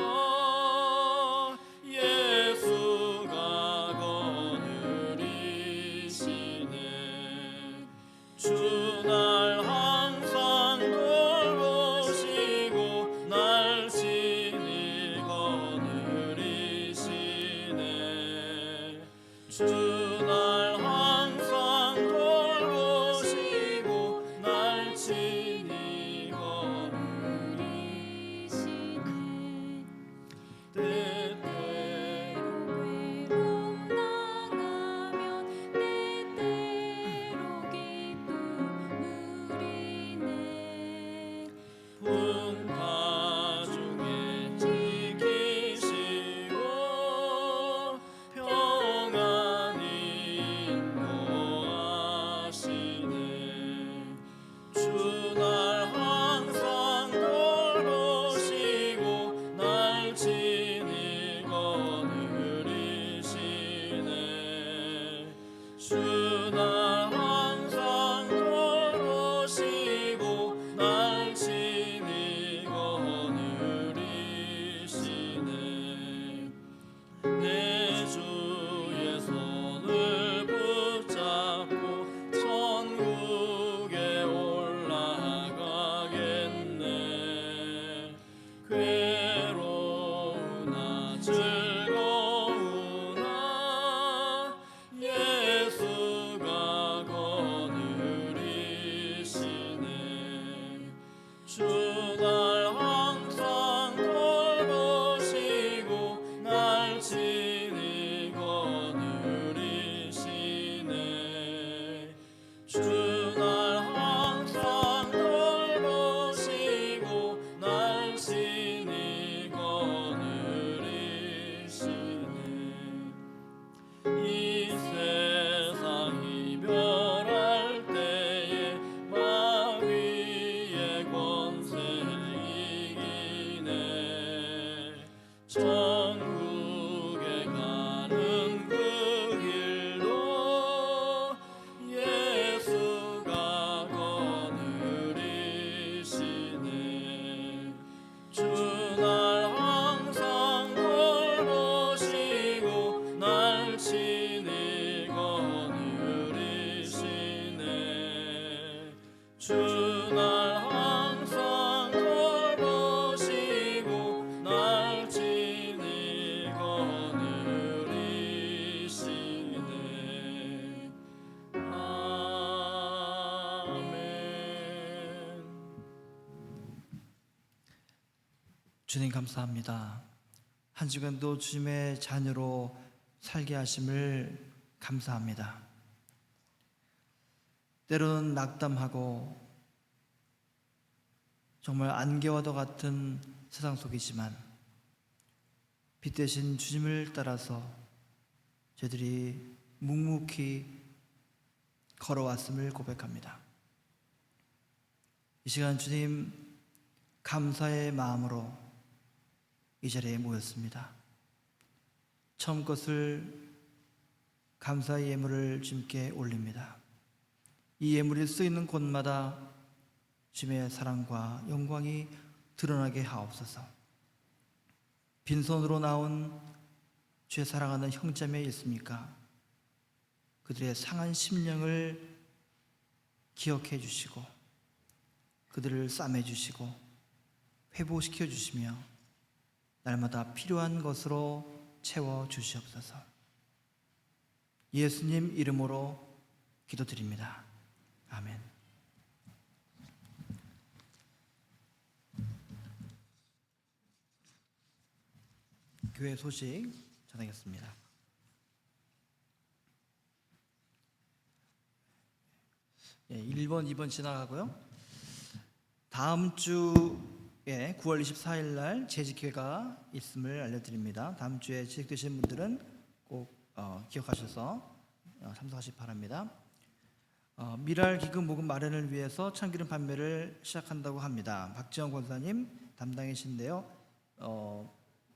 천국에 올라가겠네. 괴로우나 즐거우나 예수가 거느리시네. 주 날 항상 돌보시고 날 친히 거느리시네. 주 날 항상 돌보시고 날 친히 거느리시네. 이 세상 이별할 때에 마귀의 권세 이기네. 천국에 가는 그 길도 예수가 거느리시네. 주 날 항상 돌보시고 날 친히 거느리시네. 주 날 항상 돌보시고 날 친히 거느리시네. 아멘. 주님 감사합니다. 한 주간도 주님의 자녀로 살게 하심을 감사합니다. 때로는 낙담하고 정말 안개와도 같은 세상 속이지만 빛 대신 주님을 따라서 저희들이 묵묵히 걸어왔음을 고백합니다. 이 시간 주님 감사의 마음으로 이 자리에 모였습니다. 처음 것을 감사의 예물을 주님께 올립니다. 이 예물이 쓰이는 곳마다 주님의 사랑과 영광이 드러나게 하옵소서. 빈손으로 나온 주의 사랑하는 형제매 있습니까? 그들의 상한 심령을 기억해 주시고 그들을 싸매 주시고 회복시켜 주시며 날마다 필요한 것으로 채워 주시옵소서. 예수님 이름으로 기도드립니다. 아멘. 교회 소식 전하겠습니다. 예, 1번, 2번 지나가고요. 다음 주에 9월 24일 날 재직회가 있음을 알려드립니다. 다음 주에 재직되신 분들은 꼭 기억하셔서 참석하시기 바랍니다. 미랄 기금 모금 마련을 위해서 참기름 판매를 시작한다고 합니다. 박지영 권사님 담당이신데요.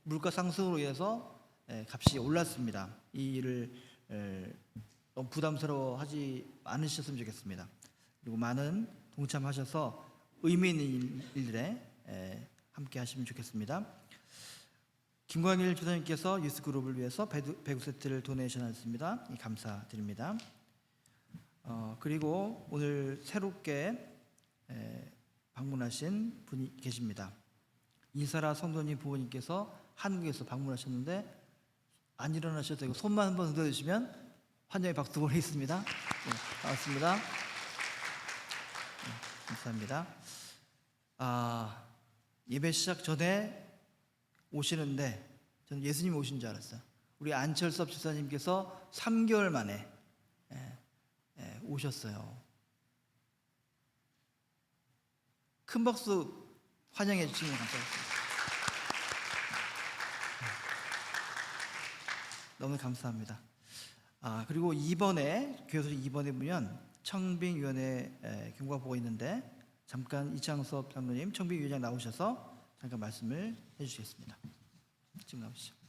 물가 상승으로 인해서 값이 올랐습니다. 이 일을 너무 부담스러워하지 않으셨으면 좋겠습니다. 그리고 많은 동참하셔서 의미 있는 일들에 함께 하시면 좋겠습니다. 김광일 주사님께서 유스그룹을 위해서 배구 세트를 도네이션하셨습니다. 감사드립니다. 그리고 오늘 새롭게 방문하신 분이 계십니다. 이사라 성도님 부모님께서 한국에서 방문하셨는데 안 일어나셔도 되고 손만 한번 흔들어주시면 환영의 박수 보내겠습니다. 네, 반갑습니다. 네, 감사합니다. 예배 시작 전에 오시는데 저는 예수님 오신 줄 알았어요. 우리 안철섭 지사님께서 3개월 만에 오셨어요. 큰 박수 환영해 주시면 감사하겠습니다. 너무 감사합니다. 그리고 2번에 교회소식 2번에 보면 청빙위원회 경과 보고 있는데 잠깐 이창섭 장로님 청빙위원장 나오셔서 잠깐 말씀을 해주시겠습니다. 지금 나오시죠.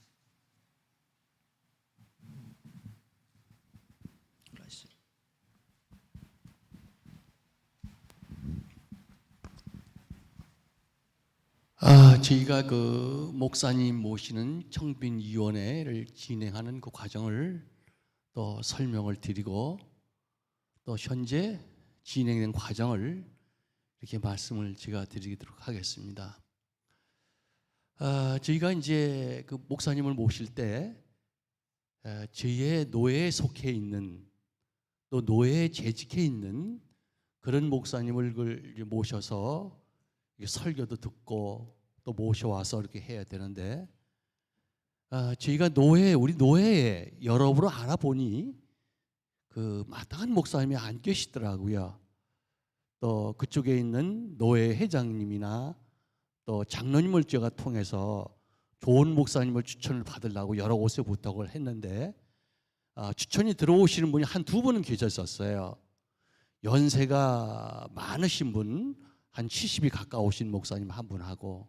저희가 그 목사님 모시는 청빙위원회를 진행하는 그 과정을 또 설명을 드리고 또 현재 진행된 과정을 이렇게 말씀을 제가 드리도록 하겠습니다. 저희가 이제 그 목사님을 모실 때 저희의 노예에 속해 있는 또 노예에 재직해 있는 그런 목사님을 모셔서 설교도 듣고 또 모셔와서 이렇게 해야 되는데 저희가 우리 노예에 여러분을 알아보니 그 마땅한 목사님이 안 계시더라고요. 또 그쪽에 있는 노예 회장님이나 또 장로님을 제가 통해서 좋은 목사님을 추천을 받으려고 여러 곳에 부탁을 했는데 추천이 들어오시는 분이 한 두 분은 계셨었어요. 연세가 많으신 분, 한 70이 가까우신 목사님 한 분하고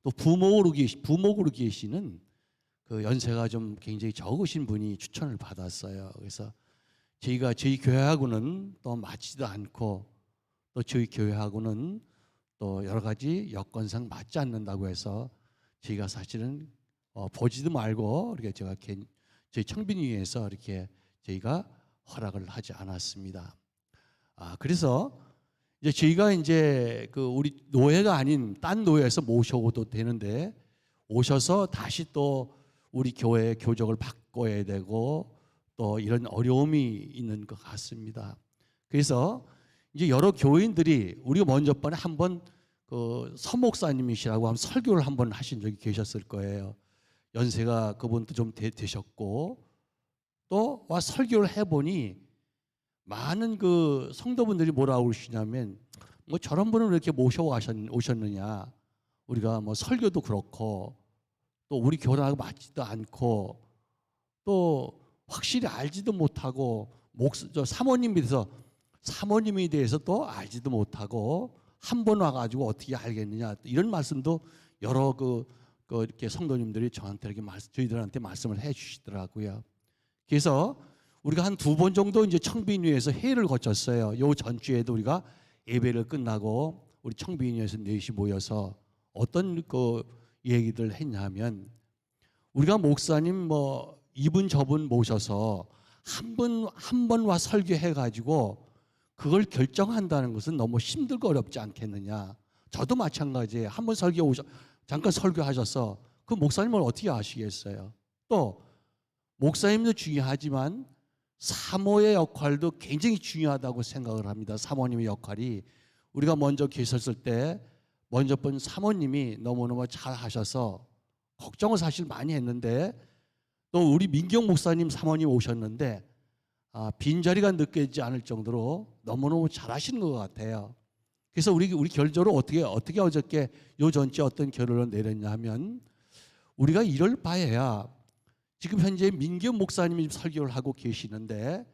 또 부목으로 계시는 그 연세가 좀 굉장히 적으신 분이 추천을 받았어요. 그래서 저희 교회하고는 또 맞지도 않고 또 저희 교회하고는 또 여러 가지 여건상 맞지 않는다고 해서 저희가 사실은 보지도 말고 이렇게 저희 청빈위에서 이렇게 저희가 허락을 하지 않았습니다. 그래서 이제 저희가 이제 그 우리 노예가 아닌 딴 노예에서 모셔오도 되는데 오셔서 다시 또 우리 교회의 교적을 바꿔야 되고 또 이런 어려움이 있는 것 같습니다. 그래서 이제 여러 교인들이 우리가 먼저 번에 한번 그 서목사님이시라고 한번 설교를 한번 하신 적이 계셨을 거예요. 연세가 그분도 좀 되셨고 또 와 설교를 해보니 많은 그 성도분들이 뭐라고 그러시냐면 뭐 저런 분을 왜 이렇게 오셨느냐, 우리가 뭐 설교도 그렇고 또 우리 교단하고 맞지도 않고 또 확실히 알지도 못하고 사모님에 대해서 또 알지도 못하고 한 번 와가지고 어떻게 알겠느냐, 이런 말씀도 여러 이렇게 성도님들이 저희들한테 말씀을 해주시더라고요. 그래서 우리가 한 두 번 정도 이제 청빈위에서 회의를 거쳤어요. 요 전주에도 우리가 예배를 끝나고 우리 청빈위에서 넷이 모여서 어떤 그 얘기들 했냐면, 우리가 목사님 이분 저분 모셔서 한 번 와 설교해 가지고 그걸 결정한다는 것은 너무 힘들고 어렵지 않겠느냐. 저도 마찬가지예요. 한 번 잠깐 설교하셔서 그 목사님을 어떻게 아시겠어요? 또 목사님도 중요하지만 사모의 역할도 굉장히 중요하다고 생각을 합니다. 사모님의 역할이, 우리가 먼저 계셨을 때 먼저 본 사모님이 너무너무 잘 하셔서 걱정을 사실 많이 했는데, 또 우리 민경 목사님 사모님 오셨는데 빈자리가 느껴지지 않을 정도로 너무너무 잘하시는 것 같아요. 그래서 우리 결정으로 어떻게 어저께 요 전주에 어떤 결론을 내렸냐 하면, 우리가 이럴 바에야 지금 현재 민경 목사님이 설교를 하고 계시는데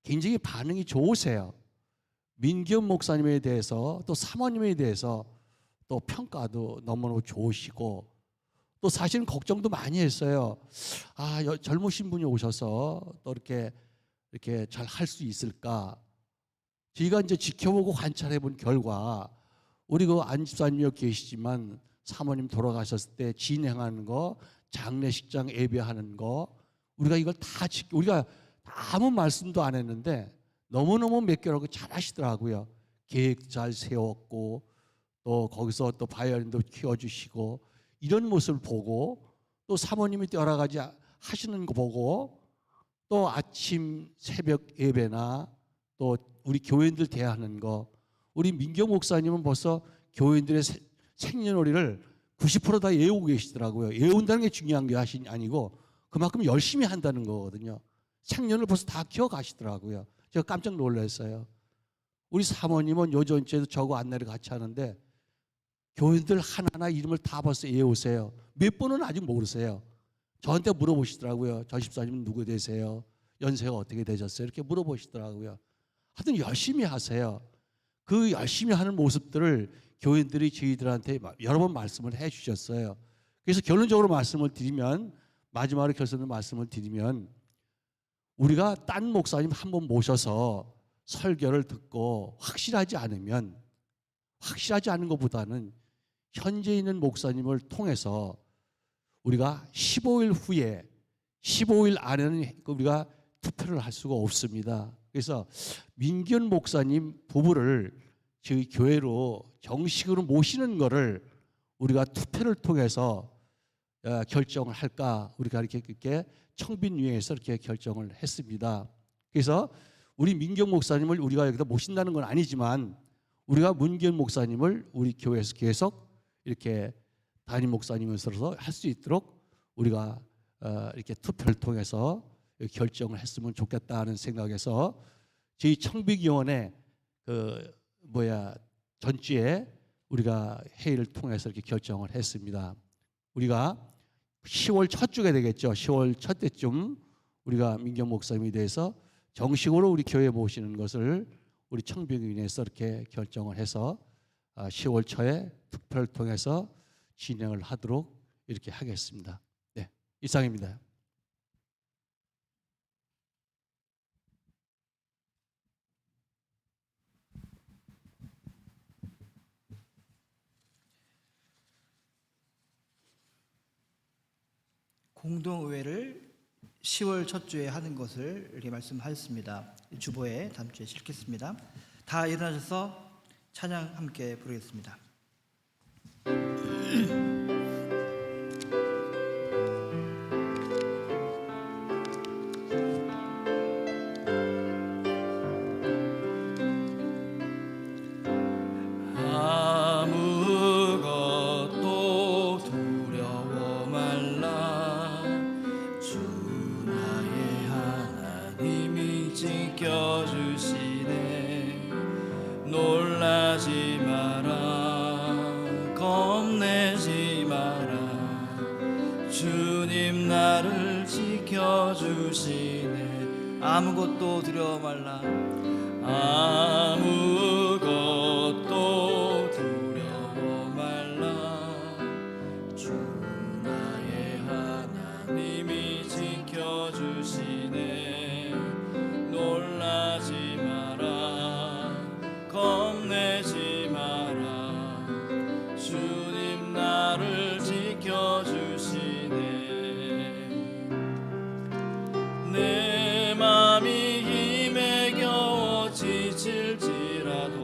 굉장히 반응이 좋으세요. 민경 목사님에 대해서 또 사모님에 대해서 또 평가도 너무너무 좋으시고, 또 사실은 걱정도 많이 했어요. 젊으신 분이 오셔서 또 이렇게 잘 할 수 있을까? 저희가 이제 지켜보고 관찰해 본 결과, 우리 그 안집사님이 계시지만 사모님 돌아가셨을 때 진행하는 거, 장례식장 예배하는 거, 우리가 이걸 우리가 아무 말씀도 안 했는데 너무너무 매끄럽고 잘 하시더라고요. 계획 잘 세웠고 또 거기서 또 바이올린도 키워주시고, 이런 모습을 보고 또 사모님이 또 여러 가지 하시는 거 보고, 또 아침 새벽 예배나 또 우리 교인들 대하는 거, 우리 민경 목사님은 벌써 교인들의 생년월일을 90% 다 외우고 계시더라고요. 외운다는 게 중요한 게 아니고 그만큼 열심히 한다는 거거든요. 생년을 벌써 다 기억하시더라고요. 제가 깜짝 놀랐어요. 우리 사모님은 요전주에도 저하고 안내를 같이 하는데 교인들 하나하나 이름을 다 벌써 외우세요. 몇 번은 아직 모르세요. 저한테 물어보시더라고요. 저 집사님은 누구 되세요? 연세가 어떻게 되셨어요? 이렇게 물어보시더라고요. 하여튼 열심히 하세요. 그 열심히 하는 모습들을 교인들이 저희들한테 여러 번 말씀을 해 주셨어요. 그래서 결론적으로 마지막으로 결론적으로 말씀을 드리면, 우리가 딴 목사님 한 번 모셔서 설교를 듣고 확실하지 않은 것보다는 현재 있는 목사님을 통해서 우리가 15일 안에는 우리가 투표를 할 수가 없습니다. 그래서 민기현 목사님 부부를 저희 교회로 정식으로 모시는 거를 우리가 투표를 통해서 결정을 할까, 우리가 이렇게 청빈위에서 이렇게 결정을 했습니다. 그래서 우리 민경 목사님을 우리가 여기다 모신다는 건 아니지만 우리가 문기현 목사님을 우리 교회에서 계속 이렇게 담임 목사님으로서 할 수 있도록 우리가 이렇게 투표를 통해서 결정을 했으면 좋겠다는 생각에서 저희 청비위원회 전주에 우리가 회의를 통해서 이렇게 결정을 했습니다. 우리가 10월 첫 주가 되겠죠. 10월 첫 때쯤 우리가 민경 목사님에 대해서 정식으로 우리 교회에 모시는 것을 우리 청비위원회에서 이렇게 결정을 해서 10월 초에 투표를 통해서 진행을 하도록 이렇게 하겠습니다. 네, 이상입니다. 공동의회를 10월 첫 주에 하는 것을 이렇게 말씀하셨습니다. 주보에 다음 주에 실겠습니다. 다 일어나셔서 찬양 함께 부르겠습니다. 아무것도 두려워 말라. 주 나의 하나님이 지켜주시네. 놀라지 마라. 겁내지 마라. 주님 나를 지켜주시네. 아무것도 두려워 말라. 아무것도 두려워 말라. 주 나의 하나님이 지켜주시네. 놀라지 마라. 겁내지 마라. 주님 나를 지켜주시네. 내 맘이 힘에 겨워 지칠지라도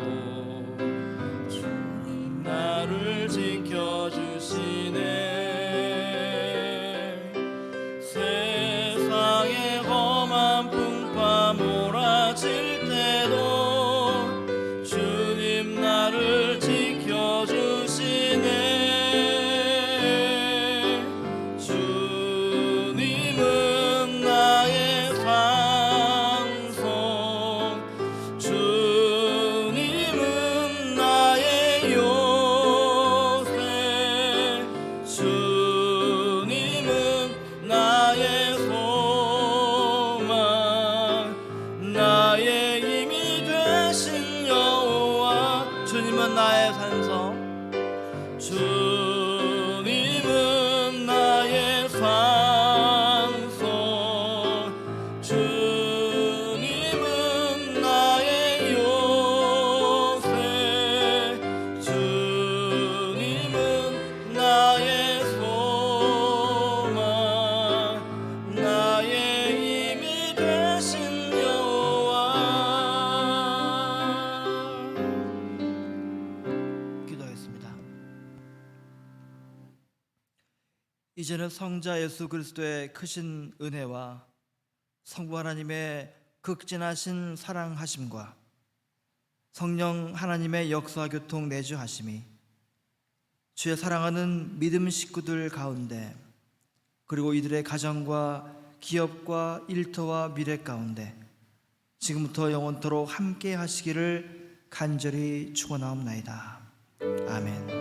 주님 나를 지켜주시네. 세상에 험한 풍파 몰아칠 때도 주님 나를 지켜주시네. 주님은 나의 산성, 주님은 나의 요새, 주님은 나의 소망, 나의 힘이 되신 여호와. 주님은 나의 산성, 주님은 나의 산성, 주님은 나의 요새, 주님은 나의 소망, 나의 힘이 되신 여호와. 기도하겠습니다. 이제는 성자 예수 그리스도의 크신 은혜와 성부 하나님의 극진하신 사랑하심과 성령 하나님의 역사 교통 내주하심이 주의 사랑하는 믿음 식구들 가운데, 그리고 이들의 가정과 기업과 일터와 미래 가운데 지금부터 영원토록 함께 하시기를 간절히 축원하옵나이다. 아멘.